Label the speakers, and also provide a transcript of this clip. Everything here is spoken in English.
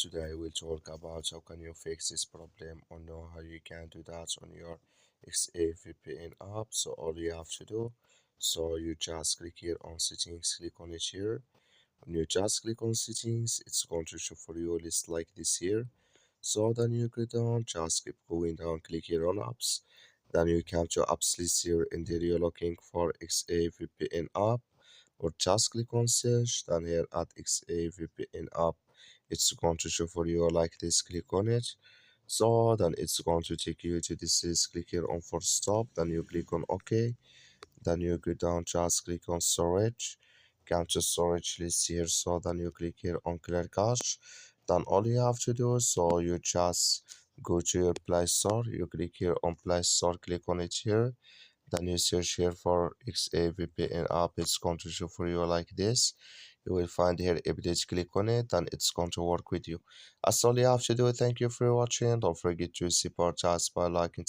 Speaker 1: Today I will talk about how can you fix this problem or know how you can do that on your XAVPN app. So all you have to do, so you just click here on settings, click on it here. When you just click on settings, it's going to show for you a list like this here. So then you go down, just keep going down, click here on apps. Then you come to apps list here and there you're looking for XAVPN app or just click on search. Then here at XAVPN app, it's going to show for you like this, click on it. So then it's going to take you to this list, click here on force stop, then you click on OK. Then you go down, just click on storage, come to storage list here. So then you click here on clear cache. Then all you have to do, so you just go to your Play Store, you click here on Play Store, click on it here. Then you search here for XAVPN app, it's going to show for you like this. You will find here update, click on it, and it's going to work with you. That's all you have to do. Thank you for watching. Don't forget to support us by liking.